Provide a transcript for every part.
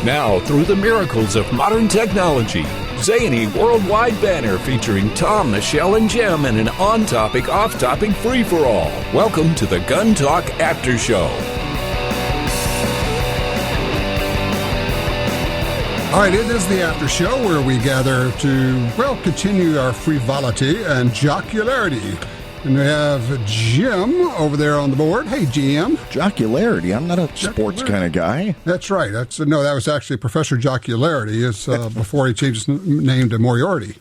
Now, through the miracles of modern technology, zany worldwide banner featuring Tom, Michelle, and Jim in an on-topic, off-topic free-for-all. Welcome to the Gun Talk After Show. All right, it is the after show where we gather to, continue our frivolity and jocularity. And we have Jim over there on the board. Hey, Jim. Jocularity. I'm not a sports kind of guy. That's right. That was actually Professor Jocularity. It's before he changed his name to Moriarty.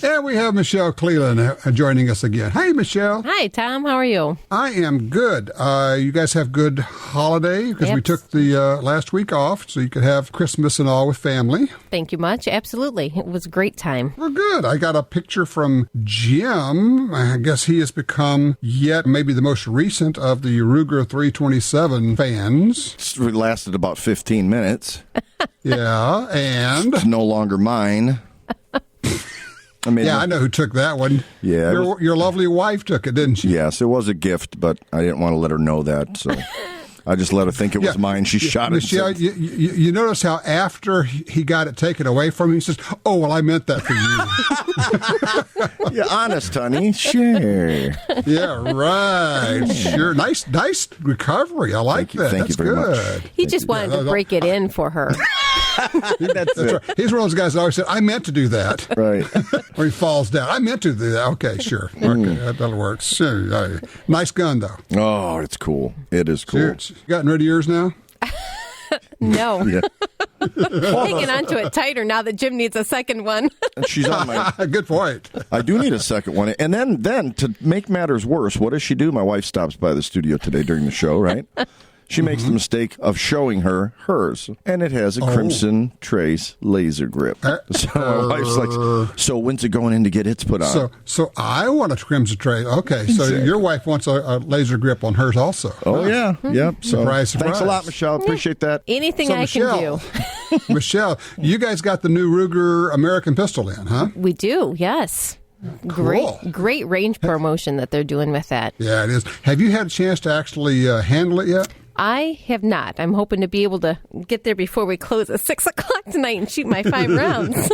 And we have Michelle Cleland joining us again. Hey, Michelle. Hi, Tom. How are you? I am good. You guys have good holiday because we took the last week off so you could have Christmas and all with family. Thank you much. Absolutely. It was a great time. Well, good. I got a picture from Jim. I guess he has become yet maybe the most recent of the Ruger 327 fans. It lasted about 15 minutes. Yeah, and? It's no longer mine. I know who took that one. Yeah. Your lovely wife took it, didn't she? Yes, it was a gift, but I didn't want to let her know that, so I just let her think it was mine. She shot it. Michelle, you notice how after he got it taken away from him, he says, "Oh, well, I meant that for you." Yeah, honest, honey. Sure. Yeah, right. Sure. Nice recovery. I like that. Thank you very much. He just wanted to break it in for her. That's right. He's one of those guys that always said, "I meant to do that." Right. Or he falls down. I meant to do that. Okay, sure. Okay, that'll work. Sure. Nice gun, though. Oh, it's cool. It is cool. Sure. You gotten rid of yours now? No. Yeah. Hanging on to it tighter now that Jim needs a second one. She's on my... Good point. I do need a second one. And then, to make matters worse, what does she do? My wife stops by the studio today during the show, right? She makes the mistake of showing her hers, and it has a Crimson Trace laser grip. So my wife's like, "So when's it going in to get its put on?" So I want a Crimson Trace. Okay, so your wife wants a laser grip on hers also. Oh, yeah. Yep. So surprise. Thanks a lot, Michelle. Appreciate that. Anything I can do. Michelle, you guys got the new Ruger American pistol in, huh? We do, yes. Cool. Great range promotion that they're doing with that. Yeah, it is. Have you had a chance to actually handle it yet? I have not. I'm hoping to be able to get there before we close at 6 o'clock tonight and shoot my 5 rounds.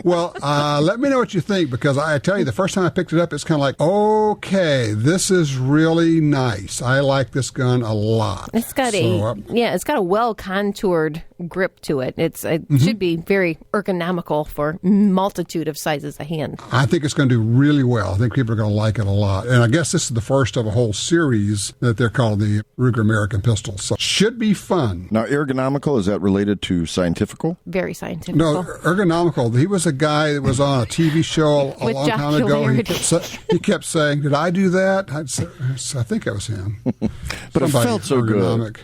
Well, let me know what you think, because I tell you, the first time I picked it up, it's kind of like, okay, this is really nice. I like this gun a lot. It's got it's got a well-contoured grip to it. It should be very ergonomical for multitude of sizes of hand. I think it's going to do really well. I think people are going to like it a lot. And I guess this is the first of a whole series that they're called the Ruger American Pistol. So should be fun. Now, ergonomical, is that related to scientifical? Very scientific. No, ergonomical. He was a guy that was on a TV show a long time ago. He kept saying, "Did I do that?" I think it was him. But it felt so good.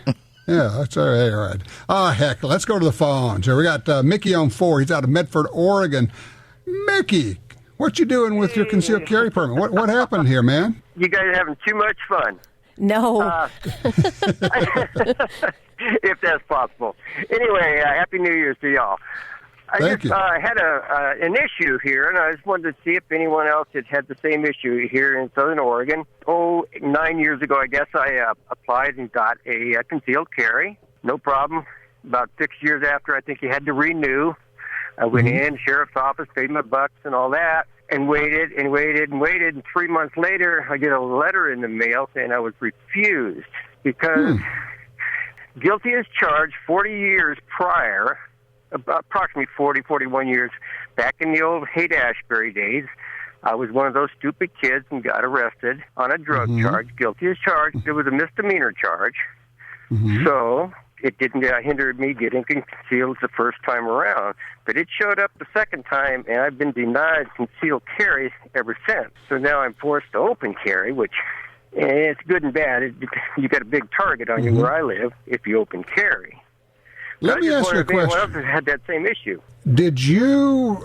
Yeah, that's all right. Oh, heck, let's go to the phones. Here we got Mickey on 4. He's out of Medford, Oregon. Mickey, what you doing with your concealed carry permit? What happened here, man? You guys are having too much fun. No. If that's possible. Anyway, Happy New Year's to y'all. Thank you. I had an issue here, and I just wanted to see if anyone else had the same issue here in Southern Oregon. 9 years ago, I guess, I applied and got a concealed carry. No problem. About 6 years after, I think you had to renew. I went in, sheriff's office, paid my bucks and all that, and waited and waited and waited. And 3 months later, I get a letter in the mail saying I was refused because guilty as charged 40 years prior, approximately 41 years, back in the old Haight-Ashbury days, I was one of those stupid kids and got arrested on a drug charge, guilty as charged. It was a misdemeanor charge. So it didn't hinder me getting concealed the first time around. But it showed up the second time, and I've been denied concealed carry ever since. So now I'm forced to open carry, which it's good and bad. You got a big target on you where I live if you open carry. Let me ask you a question. Anyone else has had that same issue? Did you,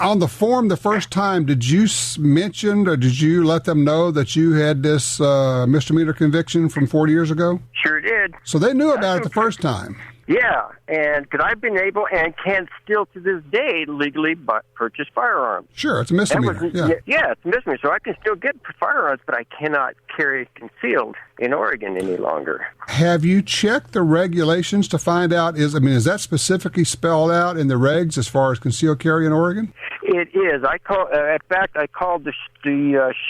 on the form the first time, did you mention or did you let them know that you had this misdemeanor conviction from 40 years ago? Sure did. So they knew about it the first time. Yeah, and because I've been able and can still to this day legally purchase firearms. Sure, it's a misdemeanor. Yeah, it's a misdemeanor. So I can still get firearms, but I cannot carry concealed in Oregon any longer. Have you checked the regulations to find out, is that specifically spelled out in the regs as far as concealed carry in Oregon? It is. I called the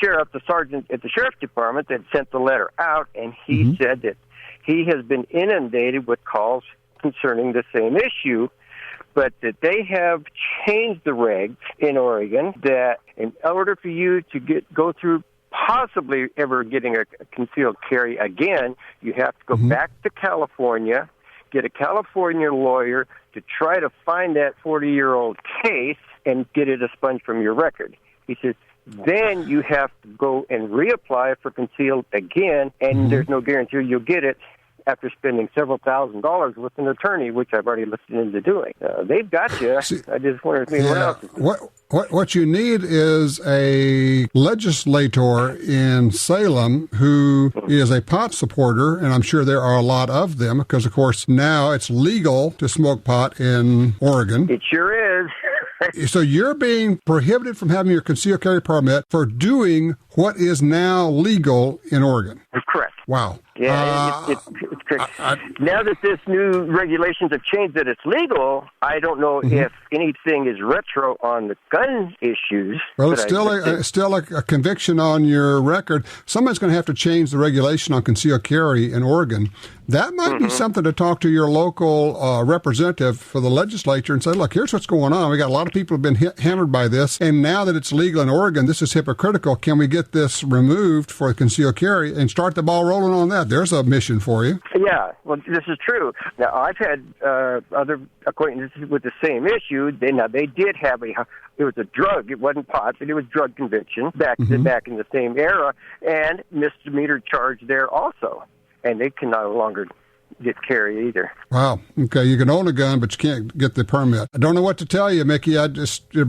sheriff, the sergeant at the sheriff's department that sent the letter out, and he said that he has been inundated with calls concerning the same issue, but that they have changed the regs in Oregon that in order for you to go through possibly ever getting a concealed carry again, you have to go back to California, get a California lawyer to try to find that 40-year-old case and get it expunged from your record. He says, then you have to go and reapply for concealed again, and there's no guarantee you'll get it after spending several $1,000s with an attorney, which I've already looked into doing. They've got you. See, I just wonder if anyone else is. What you need is a legislator in Salem who is a pot supporter, and I'm sure there are a lot of them because, of course, now it's legal to smoke pot in Oregon. It sure is. So you're being prohibited from having your concealed carry permit for doing what is now legal in Oregon. That's correct. Wow. Yeah, it's correct. Now that this new regulations have changed that it's legal, I don't know if anything is retro on the gun issues. Well, it's still a conviction on your record. Someone's going to have to change the regulation on concealed carry in Oregon. That might be something to talk to your local representative for the legislature and say, look, here's what's going on. We got a lot of people who have been hammered by this, and now that it's legal in Oregon, this is hypocritical. Can we get this removed for concealed carry and start the ball rolling on that? There's a mission for you. Yeah, well, this is true. Now, I've had other acquaintances with the same issue. They did have it was a drug. It wasn't pot, but it was drug conviction back in the same era, and misdemeanor charge there also. And they can no longer get carry either. Wow. Okay, you can own a gun, but you can't get the permit. I don't know what to tell you, Mickey. I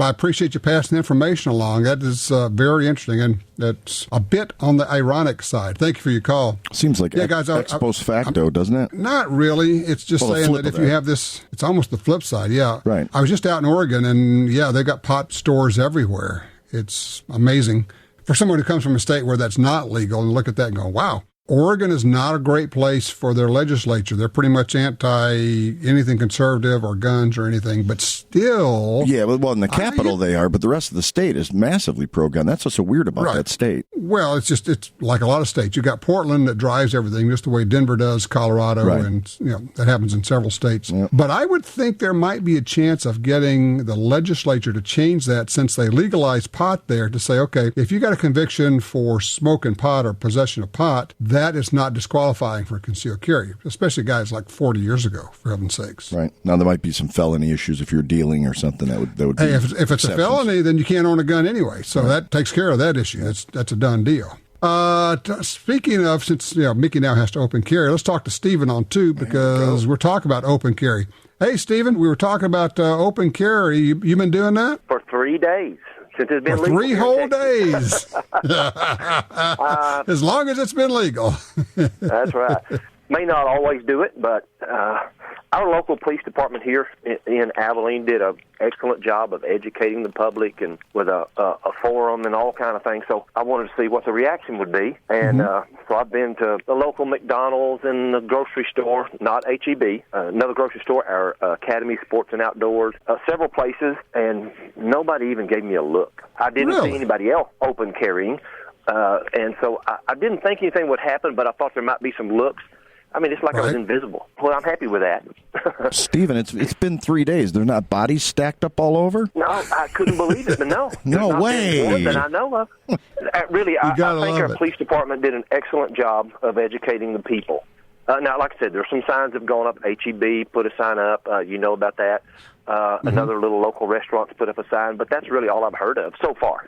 appreciate you passing the information along. That is very interesting, and that's a bit on the ironic side. Thank you for your call. Seems like ex post facto, doesn't it? Not really. It's just saying that if you have this, it's almost the flip side, yeah. Right. I was just out in Oregon, and they've got pot stores everywhere. It's amazing. For someone who comes from a state where that's not legal, and look at that and go, wow. Oregon is not a great place for their legislature. They're pretty much anti anything conservative or guns or anything, but still... Yeah, well, in the capital they are, but the rest of the state is massively pro-gun. That's what's so weird about that state. Well, it's like a lot of states. You've got Portland that drives everything, just the way Denver does, Colorado, and that happens in several states. Yep. But I would think there might be a chance of getting the legislature to change that since they legalized pot there to say, okay, if you got a conviction for smoking pot or possession of pot, that is not disqualifying for concealed carry, especially guys like 40 years ago, for heaven's sakes. Right. Now, there might be some felony issues if you're dealing or something that would be if it's a felony, then you can't own a gun anyway. So that takes care of that issue. That's a done deal. Speaking of, since Mickey now has to open carry, let's talk to Stephen on 2 because we're talking about open carry. Hey, Stephen, we were talking about open carry. You been doing that? For 3 days. Since it's been for legal 3 whole days. As long as it's been legal. That's right. May not always do it, but our local police department here in Abilene did an excellent job of educating the public and with a forum and all kind of things. So I wanted to see what the reaction would be. And so I've been to the local McDonald's and the grocery store, not H-E-B, another grocery store, our Academy Sports and Outdoors, several places, and nobody even gave me a look. I didn't see anybody else open carrying. And so I didn't think anything would happen, but I thought there might be some looks. I mean, it's like I was invisible. Well, I'm happy with that. Stephen, it's been 3 days. They're not bodies stacked up all over? No, I couldn't believe it, but no. No way. More that I know of. Really, I think our police department did an excellent job of educating the people. Now, like I said, there's some signs have gone up. H-E-B put a sign up. You know about that. Another little local restaurant's put up a sign, but that's really all I've heard of so far.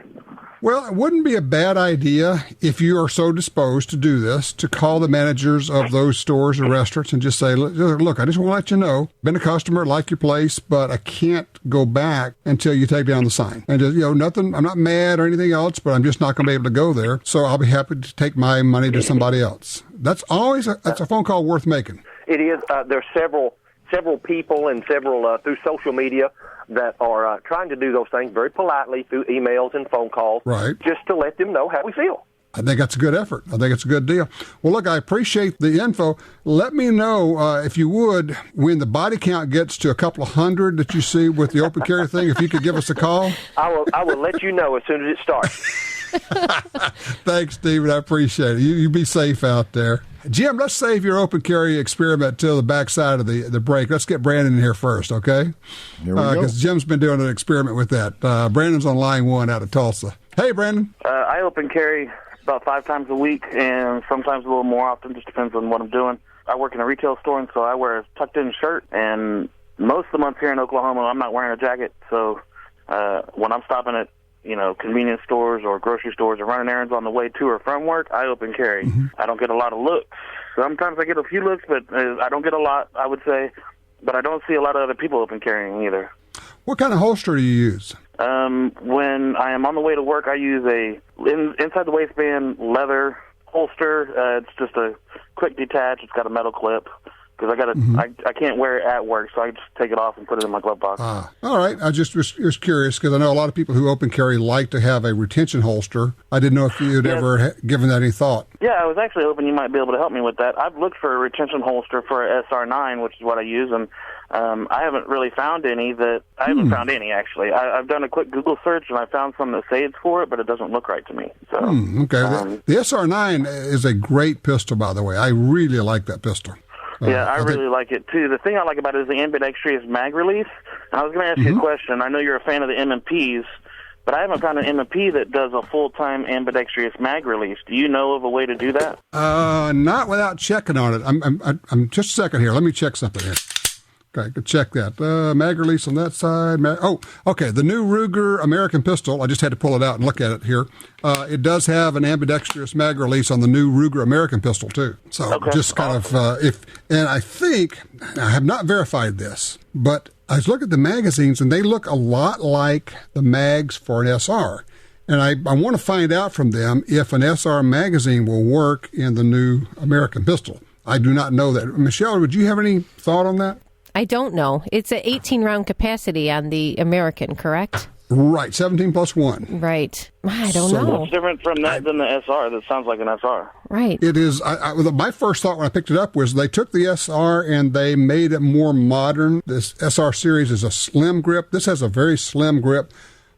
Well, it wouldn't be a bad idea, if you are so disposed to do this, to call the managers of those stores or restaurants and just say, look, I just want to let you know, been a customer, like your place, but I can't go back until you take down the sign. And just, nothing, I'm not mad or anything else, but I'm just not going to be able to go there, so I'll be happy to take my money to somebody else. That's always that's a phone call worth making. It is. There's several several people and several through social media that are trying to do those things very politely through emails and phone calls, right, just to let them know how we feel. I think that's a good effort. I think it's a good deal. Well, look, I appreciate the info. Let me know, if you would, when the body count gets to a couple of hundred that you see with the open carry thing, if you could give us a call. I will let you know as soon as it starts. Thanks, Stephen. I appreciate it. You be safe out there. Jim, let's save your open carry experiment till the backside of the break. Let's get Brandon in here first, okay? Here we go. Because Jim's been doing an experiment with that. Brandon's on line 1 out of Tulsa. Hey, Brandon. I open carry about 5 times a week, and sometimes a little more often, just depends on what I'm doing. I work in a retail store, and so I wear a tucked-in shirt, and most of the months here in Oklahoma, I'm not wearing a jacket, so when I'm stopping at convenience stores or grocery stores or running errands on the way to or from work, I open carry. Mm-hmm. I don't get a lot of looks. Sometimes I get a few looks, but I don't get a lot, I would say, but I don't see a lot of other people open carrying either. What kind of holster do you use? When I am on the way to work, I use inside the waistband leather holster. It's just a quick detach. It's got a metal clip because I can't wear it at work, so I just take it off and put it in my glove box. All right. I just was curious because I know a lot of people who open carry like to have a retention holster. I didn't know if you'd ever given that any thought. Yeah, I was actually hoping you might be able to help me with that. I've looked for a retention holster for a SR9, which is what I use, and I haven't really found any I haven't found any, actually. I've done a quick Google search, and I found some that say it's for it, but it doesn't look right to me. So, okay. The SR9 is a great pistol, by the way. I really like that pistol. Yeah, I really like it, too. The thing I like about it is the ambidextrous mag release. And I was going to ask you a question. I know you're a fan of the M&Ps, but I haven't found an M&P that does a full-time ambidextrous mag release. Do you know of a way to do that? Not without checking on it. I'm just a second here. Let me check something here. Okay, good. Check that. Mag release on that side. Okay. The new Ruger American pistol, I just had to pull it out and look at it here. It does have an ambidextrous mag release on the new Ruger American pistol, too. So just kind of, and I think, I have not verified this, but I was looking at the magazines and they look a lot like the mags for an SR. And I want to find out from them if an SR magazine will work in the new American pistol. I do not know that. Michelle, would you have any thought on that? I don't know. It's an 18-round capacity on the American, correct? Right, 17 plus 1. Right. I don't know. What's different from that than the SR? That sounds like an SR. Right. It is. My first thought when I picked it up was they took the SR and they made it more modern. This SR series is a slim grip. This has a very slim grip,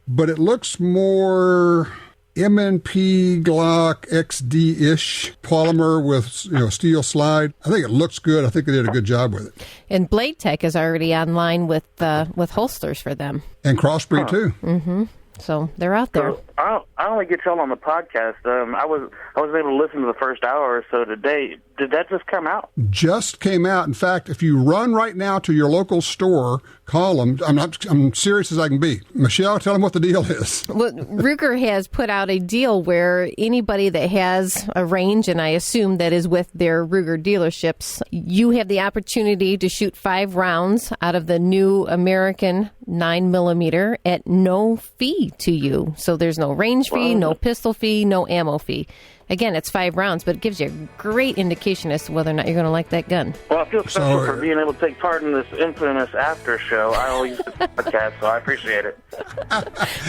but it looks more M&P Glock XD-ish polymer with steel slide. I think it looks good. I think they did a good job with it. And Blade Tech is already online with holsters for them. And Crossbreed too. Mm-hmm. So they're out there. So I only get y'all on the podcast. I was able to listen to the first hour or so today. Did that just come out? Just came out. In fact, if you run right now to your local store, call them. I'm serious as I can be. Michelle, tell them what the deal is. Well, Ruger has put out a deal where anybody that has a range, and I assume that is with their Ruger dealerships, you have the opportunity to shoot 5 rounds out of the new American 9mm at no fee to you. So there's no range fee, no pistol fee, no ammo fee. Again, it's 5 rounds, but it gives you a great indication as to whether or not you're going to like that gun. Well, I feel special for being able to take part in this infamous after show. I always do the podcast, so I appreciate it.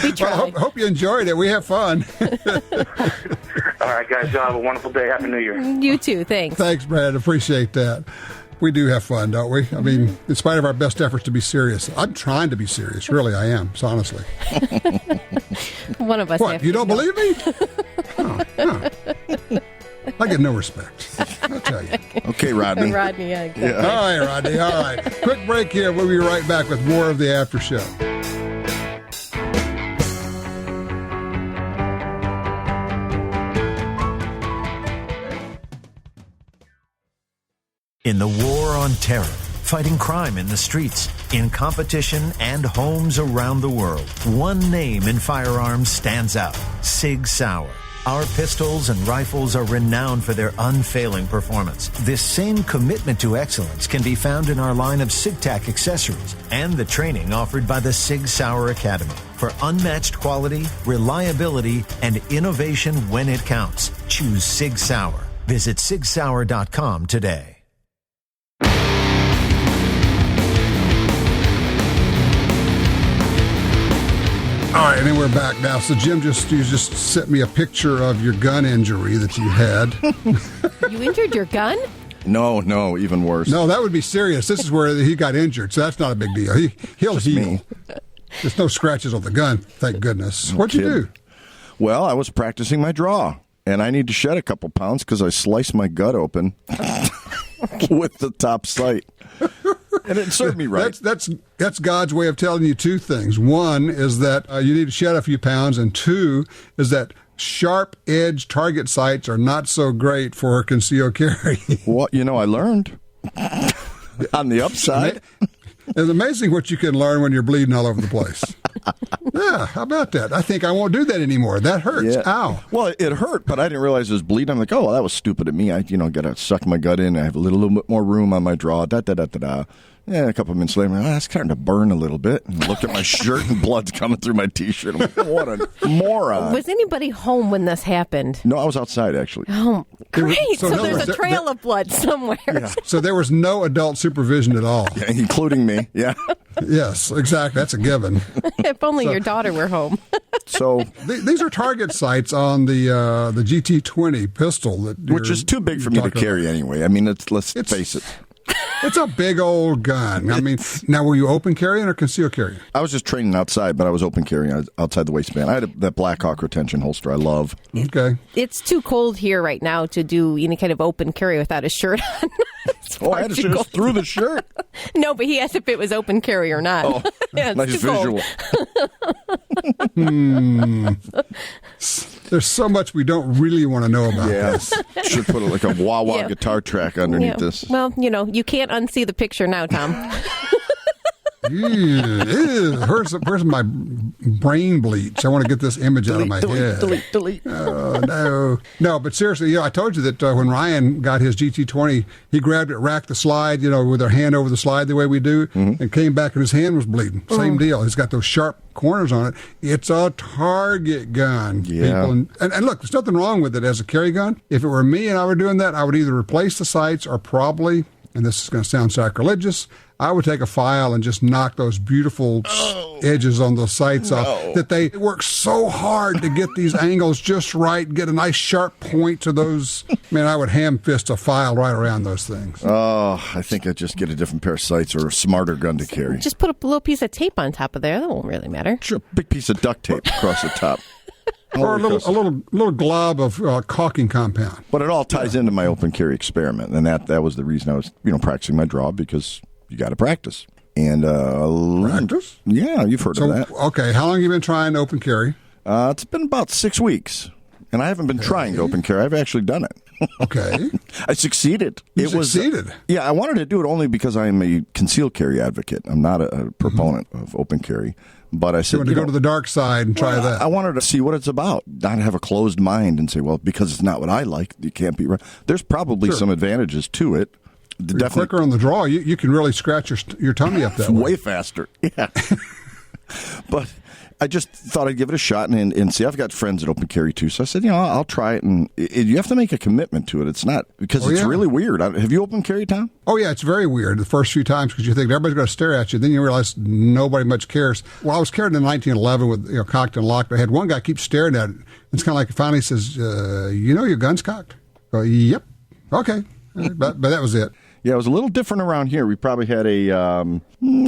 We try. Well, I hope you enjoyed it. We have fun. All right, guys. Y'all have a wonderful day. Happy New Year. You too. Thanks. Thanks, Brad. Appreciate that. We do have fun, don't we? I mean, in spite of our best efforts to be serious. I'm trying to be serious. Really, I am. So honestly. One of us. What, you don't believe me? No. I get no respect. I'll tell you. Okay, Rodney. Rodney, yeah. Exactly. All right, Rodney. All right. Quick break here. We'll be right back with more of the after show. In the war on terror, fighting crime in the streets, in competition and homes around the world, one name in firearms stands out: Sig Sauer. Our pistols and rifles are renowned for their unfailing performance. This same commitment to excellence can be found in our line of SigTac accessories and the training offered by the Sig Sauer Academy. For unmatched quality, reliability, and innovation when it counts, choose Sig Sauer. Visit sigsauer.com today. All right, and then we're back now. So, Jim, you just sent me a picture of your gun injury that you had. You injured your gun? No, even worse. No, that would be serious. This is where he got injured, so that's not a big deal. He'll heal. Me. There's no scratches on the gun, thank goodness. What'd you do? Well, I was practicing my draw, and I need to shed a couple pounds because I sliced my gut open with the top sight. And it served me right. That's God's way of telling you two things. One is that you need to shed a few pounds, and two is that sharp-edged target sights are not so great for concealed carry. Well, I learned on the upside. It's amazing what you can learn when you're bleeding all over the place. Yeah, how about that? I think I won't do that anymore. That hurts. Yeah. Ow. Well, it hurt, but I didn't realize it was bleeding. I'm like, oh, well, that was stupid of me. I, got to suck my gut in. I have a little bit more room on my draw. Yeah, a couple of minutes later, that's starting to burn a little bit. And I looked at my shirt and blood's coming through my T-shirt. I'm like, what a moron. Was anybody home when this happened? No, I was outside, actually. Oh, great. So there's a trail of blood somewhere. Yeah. So there was no adult supervision at all. Yeah, including me, yeah. Yes, exactly. That's a given. If only your daughter were home. So these are target sights on the GT20 pistol. Which is too big for me to carry anyway. I mean, let's face it. It's a big old gun. I mean, now were you open carrying or concealed carrying? I was just training outside, but I was open carrying outside the waistband. I had that Black Hawk retention holster I love. Okay. It's too cold here right now to do any kind of open carry without a shirt on. I had to just through the shirt. No, but he asked if it was open carry or not. Oh, yeah, nice visual. There's so much we don't really want to know about this. Should put like a wah-wah guitar track underneath this. Well, you can't unsee the picture now, Tom. Where's my brain bleach? I want to get this image out of my head. Delete. No, but seriously, I told you that when Ryan got his GT20, he grabbed it, racked the slide, with our hand over the slide the way we do, and came back and his hand was bleeding. Same deal. It's got those sharp corners on it. It's a target gun. Yeah. People. And look, there's nothing wrong with it as a carry gun. If it were me and I were doing that, I would either replace the sights or probably, and this is going to sound sacrilegious, I would take a file and just knock those beautiful edges on those sights off. That they work so hard to get these angles just right, get a nice sharp point to those. Man, I would ham fist a file right around those things. Oh, I think I'd just get a different pair of sights or a smarter gun to carry. Just put a little piece of tape on top of there. That won't really matter. Sure, big piece of duct tape across the top. Or a little glob of caulking compound. But it all ties into my open carry experiment, and that was the reason I was practicing my draw, because you got to practice. And practice? Yeah, you've heard of that. Okay, how long have you been trying to open carry? It's been about 6 weeks, and I haven't been trying to open carry. I've actually done it. Okay. I succeeded. You succeeded? Yeah, I wanted to do it only because I am a concealed carry advocate. I'm not a proponent of open carry. But I said, you want to go to the dark side and try that. I wanted to see what it's about, not have a closed mind and say, well, because it's not what I like, you can't be right. There's probably some advantages to it. You're quicker on the draw. You can really scratch your tummy up that way. Way faster. Yeah. But I just thought I'd give it a shot and see. I've got friends that open carry too, so I said, I'll try it. And you have to make a commitment to it. It's not because it's really weird. Have you open carry, Tom? Oh yeah, it's very weird the first few times because you think everybody's going to stare at you. Then you realize nobody much cares. Well, I was carrying in 1911 with cocked and locked. I had one guy keep staring at it. It's kind of like finally says, your gun's cocked. I go, yep, okay, but that was it. Yeah, it was a little different around here. We probably had I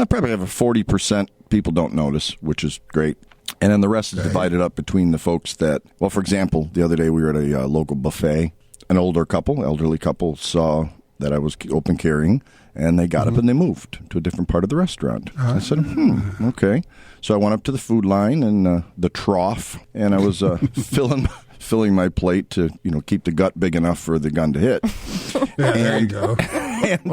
probably have a 40% people don't notice, which is great. And then the rest is divided up between the folks that, well, for example, the other day we were at a local buffet. An elderly couple saw that I was open carrying, and they got up and they moved to a different part of the restaurant. I said, okay. So I went up to the food line and the trough, and I was filling my plate to keep the gut big enough for the gun to hit. There you go. And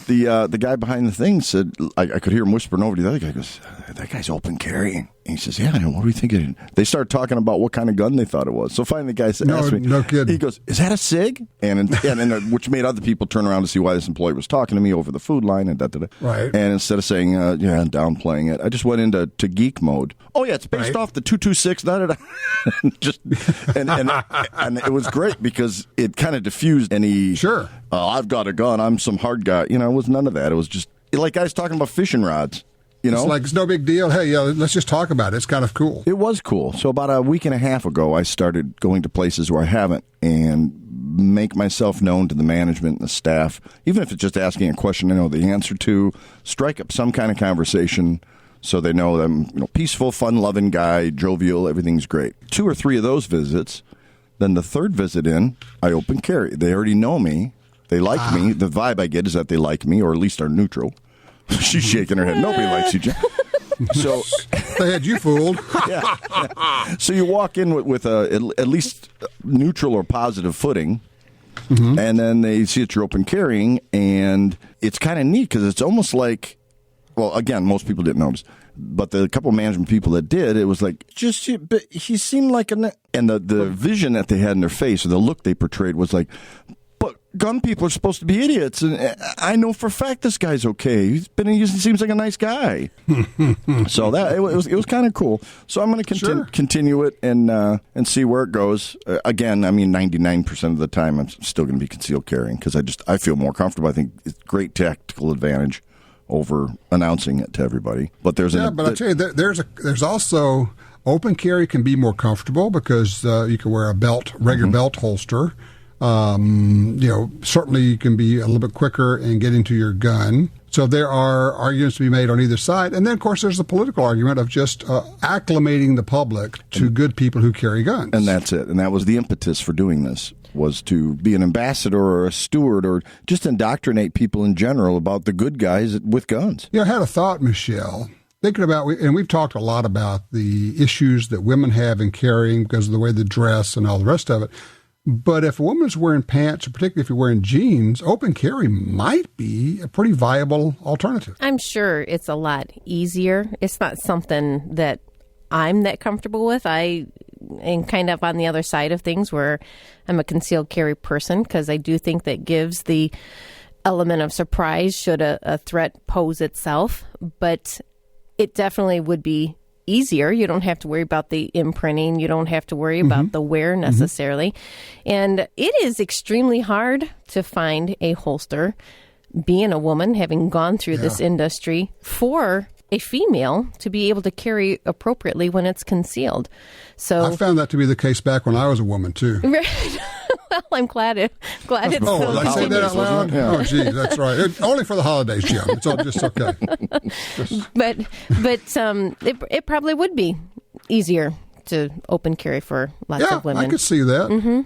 the guy behind the thing said, I could hear him whispering over to the other guy. He goes, that guy's open carrying. And he says, yeah, what do you think? They started talking about what kind of gun they thought it was. So finally the guy asked me, no kidding. He goes, is that a SIG? And which made other people turn around to see why this employee was talking to me over the food line and da-da-da. Right. And instead of saying, downplaying it, I just went into geek mode. Oh, yeah, it's based off the 226, da-da-da. and it was great because it kind of diffused any, I've got a gun, I'm some hard guy. It was none of that. It was just like guys talking about fishing rods. You know? It's like, it's no big deal. Hey, yeah, let's just talk about it. It's kind of cool. It was cool. So about a week and a half ago, I started going to places where I haven't and make myself known to the management and the staff, even if it's just asking a question I know the answer to, strike up some kind of conversation so they know that I'm peaceful, fun-loving guy, jovial, everything's great. 2 or 3 of those visits, then the third visit in, I open carry. They already know me. They like me. The vibe I get is that they like me, or at least are neutral. She's shaking her head. Nobody likes you, Jim. So they had you fooled. Yeah. So you walk in with at least neutral or positive footing, and then they see that you're open carrying, and it's kind of neat because it's almost like, well, again, most people didn't notice, but the couple of management people that did, it was like, but he seemed like and the vision that they had in their face, or the look they portrayed was like, but gun people are supposed to be idiots, and I know for a fact this guy's okay. He seems like a nice guy. So that it was kind of cool. So I'm going to continue it and see where it goes. Again, I mean, 99% of the time I'm still going to be concealed carrying because I feel more comfortable. I think it's great tactical advantage over announcing it to everybody. But but I tell you, there's also open carry can be more comfortable because you can wear a regular belt holster. Certainly you can be a little bit quicker in getting to your gun. So there are arguments to be made on either side. And then, of course, there's the political argument of just acclimating the public to good people who carry guns. And that's it. And that was the impetus for doing this, was to be an ambassador or a steward or just indoctrinate people in general about the good guys with guns. I had a thought, Michelle. Thinking about, and we've talked a lot about the issues that women have in carrying because of the way they dress and all the rest of it. But if a woman's wearing pants, or particularly if you're wearing jeans, open carry might be a pretty viable alternative. I'm sure it's a lot easier. It's not something that I'm that comfortable with. I am kind of on the other side of things where I'm a concealed carry person because I do think that gives the element of surprise should a threat pose itself. But it definitely would be easier. You don't have to worry about the imprinting. You don't have to worry about the wear necessarily. And it is extremely hard to find a holster, being a woman, having gone through this industry, for a female to be able to carry appropriately when it's concealed. So I found that to be the case back when I was a woman, too. Well, I'm glad it's did I say that out loud? Yeah. Oh, geez, that's right. Only for the holidays, Jim. It's all just okay. But it probably would be easier to open carry for lots of women. I could see that.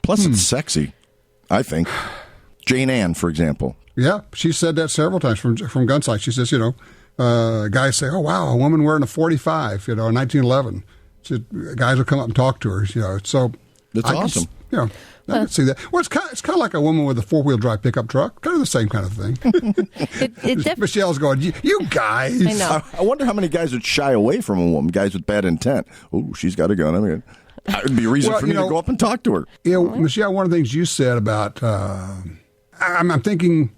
Plus, it's sexy, I think. Jane Ann, for example. Yeah, she said that several times from GUNTALK. She says, guys say, "Oh wow, a woman wearing a .45, in 1911." Guys will come up and talk to her. So that's awesome. I can see that. Well, it's kind of like a woman with a 4-wheel drive pickup truck. Kind of the same kind of thing. Michelle's going, you guys. I know. I wonder how many guys would shy away from a woman, guys with bad intent. Oh, she's got a gun. I mean, that would be a reason for me to go up and talk to her. Michelle, one of the things you said about, I'm thinking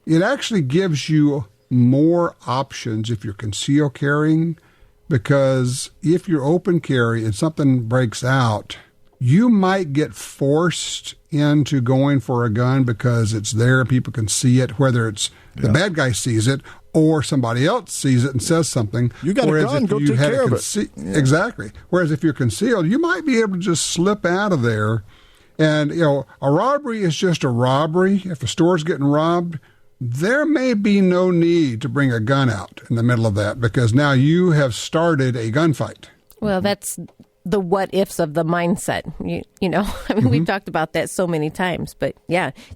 it actually gives you more options if you're concealed carrying, because if you're open carry and something breaks out, you might get forced into going for a gun because it's there, people can see it, whether it's the bad guy sees it or somebody else sees it and says something. You got a gun, go take care of it. Exactly. Whereas if you're concealed, you might be able to just slip out of there. And, a robbery is just a robbery. If a store's getting robbed, there may be no need to bring a gun out in the middle of that because now you have started a gunfight. Well, that's the what ifs of the mindset. We've talked about that so many times, but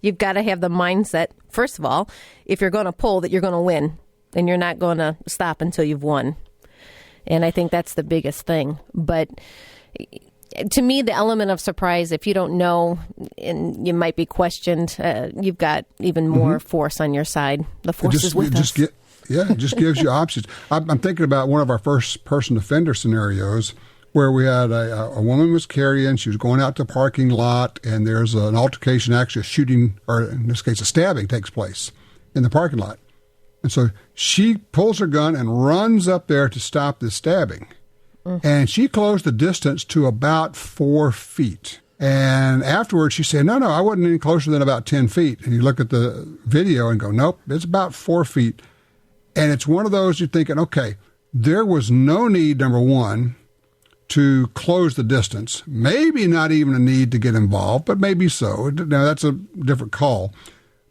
you've got to have the mindset. First of all, if you're going to pull, that you're going to win, and you're not going to stop until you've won. And I think that's the biggest thing. But to me, the element of surprise, if you don't know and you might be questioned, you've got even more force on your side. The force is with us. It just gives you options. I'm thinking about one of our first-person offender scenarios where we had a woman was carrying, she was going out to a parking lot, and there's an altercation, actually a shooting, or in this case a stabbing takes place in the parking lot. And so she pulls her gun and runs up there to stop the stabbing. And she closed the distance to about 4 feet. And afterwards she said, no, I wasn't any closer than about 10 feet. And you look at the video and go, nope, it's about 4 feet. And it's one of those you're thinking, okay, there was no need, number one, to close the distance. Maybe not even a need to get involved, but maybe so. Now, that's a different call.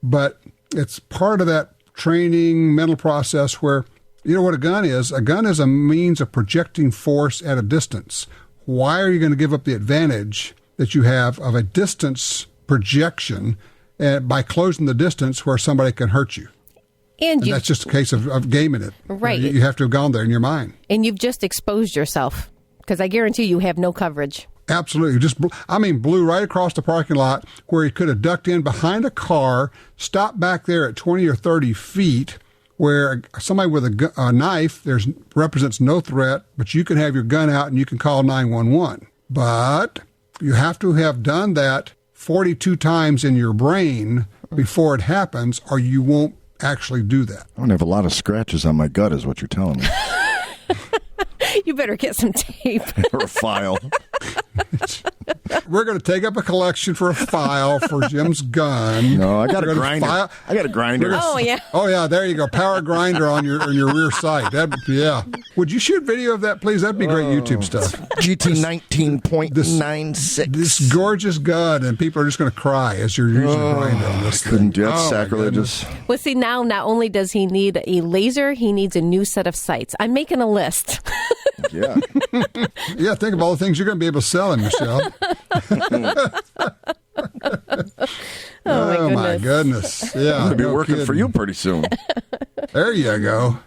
But it's part of that training mental process where, you know what a gun is? A gun is a means of projecting force at a distance. Why are you going to give up the advantage that you have of a distance projection by closing the distance where somebody can hurt you? And that's just a case of gaming it. Right. You have to have gone there in your mind. And you've just exposed yourself, because I guarantee you have no coverage. Absolutely. Blew right across the parking lot where he could have ducked in behind a car, stopped back there at 20 or 30 feet, where somebody with a knife represents no threat, but you can have your gun out and you can call 911. But you have to have done that 42 times in your brain before it happens, or you won't actually do that. I have a lot of scratches on my gut is what you're telling me. You better get some tape. Or a file. We're going to take up a collection for a file for Jim's gun. No, I got a grinder. I got a grinder. Oh, yeah. Oh, yeah, there you go. Power grinder on your rear sight. Yeah. Would you shoot video of that, please? That'd be great YouTube stuff. GT 19.96. This gorgeous gun, and people are just going to cry as you're using a grinder on this thing. Couldn't do that. Sacrilegious. Well, see, now not only does he need a laser, he needs a new set of sights. I'm making a list. Yeah. Yeah, think of all the things you're going to be able to sell him, Michelle. Oh, my goodness. Yeah. I'm going to be working for you pretty soon. There you go.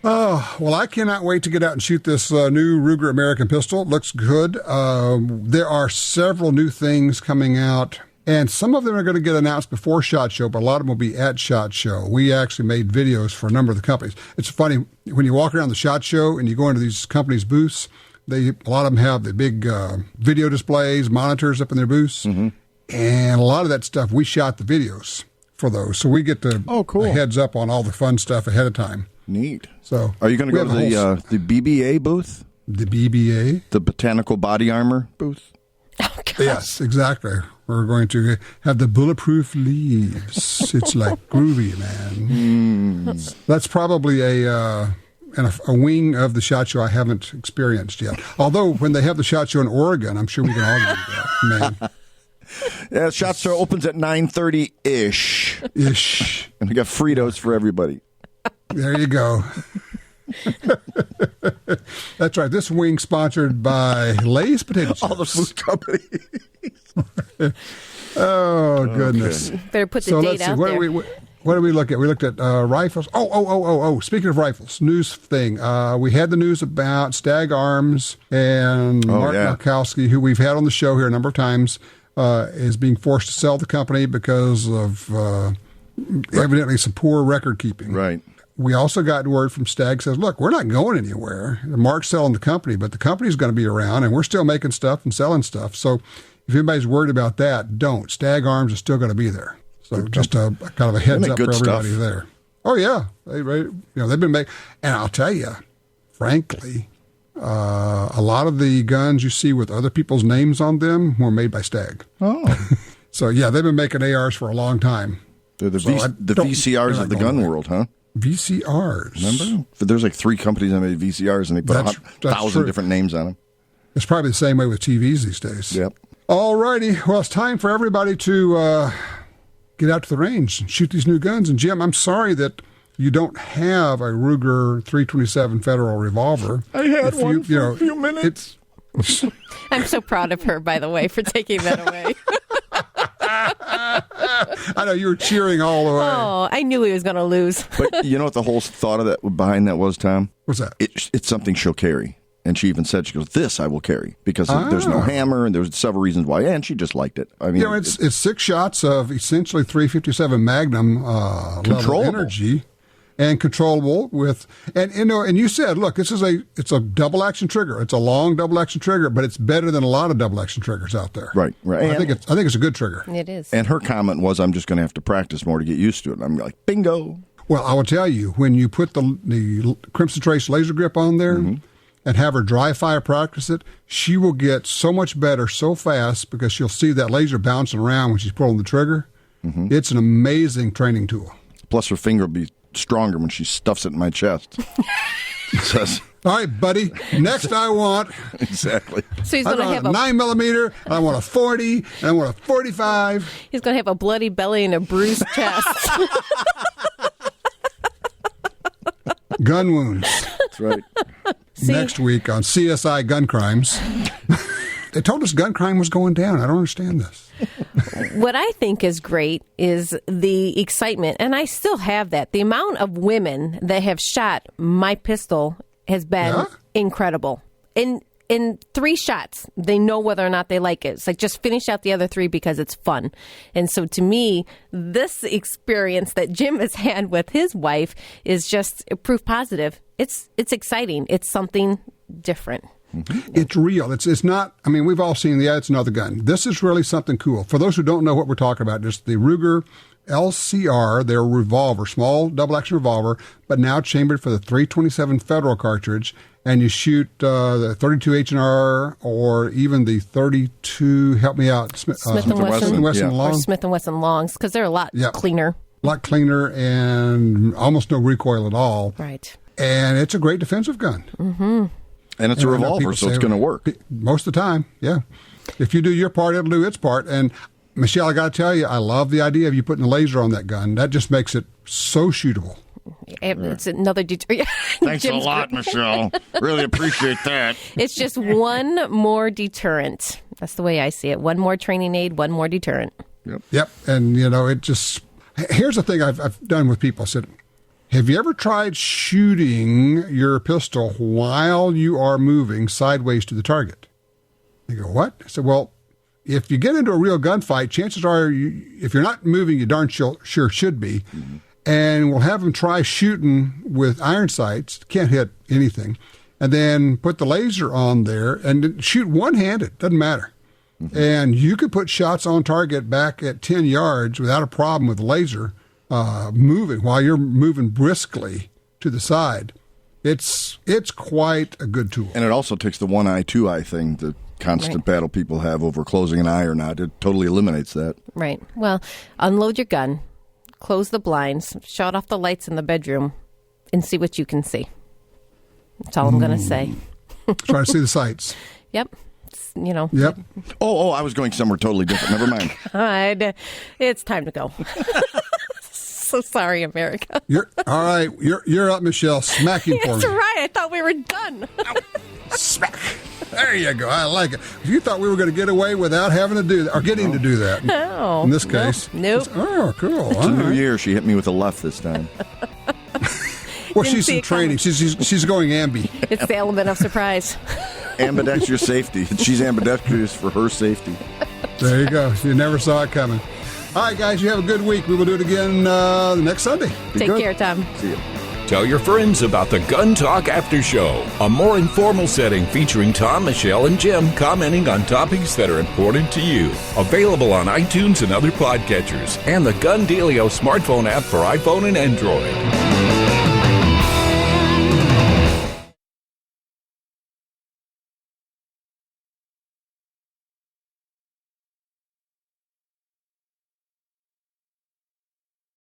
Oh, well, I cannot wait to get out and shoot this new Ruger American pistol. It looks good. There are several new things coming out, and some of them are going to get announced before SHOT Show, but a lot of them will be at SHOT Show. We actually made videos for a number of the companies. It's funny, when you walk around the SHOT Show and you go into these companies' booths, a lot of them have the big video displays, monitors up in their booths, and a lot of that stuff, we shot the videos for those. So we get the heads up on all the fun stuff ahead of time. Neat. So, are you going to go to the BBA booth? The BBA? The Botanical Body Armor booth? Oh, gosh. Yes, exactly. We're going to have the bulletproof leaves. It's like groovy, man. That's probably a wing of the SHOT Show I haven't experienced yet. Although, when they have the SHOT Show in Oregon, I'm sure we can all do that, man. Yeah, SHOT Show opens at 9:30-ish. And we got Fritos for everybody. There you go. That's right. This wing sponsored by Lay's Potato Chips. All the food companies. Oh, goodness. Okay. Better put the date out there. What did we look at? We looked at rifles. Oh. Speaking of rifles, news thing. We had the news about Stag Arms and Mark Markowski, who we've had on the show here a number of times, is being forced to sell the company because of evidently some poor record keeping. Right. We also got word from Stag says, look, we're not going anywhere. Mark's selling the company, but the company's going to be around, and we're still making stuff and selling stuff. So if anybody's worried about that, don't. Stag Arms is still going to be there. So just a kind of a heads up for everybody there. Oh, yeah. They've been making, and I'll tell you, frankly, a lot of the guns you see with other people's names on them were made by Stag. Oh. So, yeah, they've been making ARs for a long time. They're the VCRs of the gun world, huh? VCRs. Remember? There's like 3 companies that made VCRs, and they put 1,000 different names on them. It's probably the same way with TVs these days. Yep. All righty. Well, it's time for everybody to get out to the range and shoot these new guns. And, Jim, I'm sorry that you don't have a Ruger 327 Federal revolver. I had one for a few minutes. I'm so proud of her, by the way, for taking that away. I know you were cheering all the way. Oh, I knew he was going to lose. But you know what the whole thought of that behind that was, Tom? What's that? It's something she'll carry. And she even said, she goes, this I will carry. Because there's no hammer, and there's several reasons why. And she just liked it. I mean, it's 6 shots of essentially 357 Magnum level energy. And controllable with, and you said, look, it's a double action trigger. It's a long double action trigger, but it's better than a lot of double action triggers out there. Right. I think it's a good trigger. It is. And her comment was, I'm just going to have to practice more to get used to it. And I'm like, bingo. Well, I will tell you, when you put the Crimson Trace laser grip on there and have her dry fire practice it, she will get so much better so fast because she'll see that laser bouncing around when she's pulling the trigger. It's an amazing training tool. Plus her finger will be stronger when she stuffs it in my chest. Says, all right, buddy, next I want... Exactly. So he's going to have a 9mm, I want a 40, and I want a 45. He's going to have a bloody belly and a bruised chest. Gun wounds. That's right. Next week on CSI Gun Crimes. They told us gun crime was going down. I don't understand this. What I think is great is the excitement, and I still have that. The amount of women that have shot my pistol has been incredible. In 3 shots, they know whether or not they like it. It's like, just finish out the other 3 because it's fun. And so to me, this experience that Jim has had with his wife is just proof positive. It's exciting. It's something different. It's real. It's not, I mean, we've all seen it's another gun. This is really something cool. For those who don't know what we're talking about, just the Ruger LCR, their revolver, small double-action revolver, but now chambered for the .327 Federal cartridge, and you shoot the 32 H&R or even the 32, help me out, Smith & Wesson long. Or Smith & Wesson longs, because they're a lot cleaner. A lot cleaner and almost no recoil at all. Right. And it's a great defensive gun. Mm-hmm. And it's a revolver, so it's going to work. Most of the time, yeah. If you do your part, it'll do its part. And Michelle, I got to tell you, I love the idea of you putting a laser on that gun. That just makes it so shootable. It's another deterrent. Thanks a lot, Michelle. Really appreciate that. It's just one more deterrent. That's the way I see it. One more training aid, one more deterrent. Yep. And, it just... Here's the thing I've done with people. I said, have you ever tried shooting your pistol while you are moving sideways to the target? They go, what? I said, well, if you get into a real gunfight, chances are, if you're not moving, you darn sure should be. Mm-hmm. And we'll have them try shooting with iron sights. Can't hit anything. And then put the laser on there and shoot one-handed. Doesn't matter. Mm-hmm. And you could put shots on target back at 10 yards without a problem with the laser moving while you're moving briskly to the side. It's quite a good tool. And it also takes the one eye, two eye thing, the constant battle people have over closing an eye or not. It totally eliminates that. Right. Well, unload your gun, close the blinds, shut off the lights in the bedroom, and see what you can see. That's all I'm going to say. Try to see the sights. Yep. Yep. Oh, I was going somewhere totally different. Never mind. God, it's time to go. So sorry, America. All right. You're up, Michelle. Smacking for me. That's right. I thought we were done. Smack. There you go. I like it. You thought we were going to get away without having to do that, or getting to do that. No. In this case. Nope. Oh, cool. It's a new year. She hit me with a left this time. Well, she's in training. She's going ambi. It's the element of surprise. Ambidextrous safety. She's ambidextrous for her safety. There you go. You never saw it coming. All right, guys, you have a good week. We will do it again next Sunday. Take care, Tom. See you. Tell your friends about the Gun Talk After Show, a more informal setting featuring Tom, Michelle, and Jim commenting on topics that are important to you. Available on iTunes and other podcatchers, and the Gun Dealio smartphone app for iPhone and Android.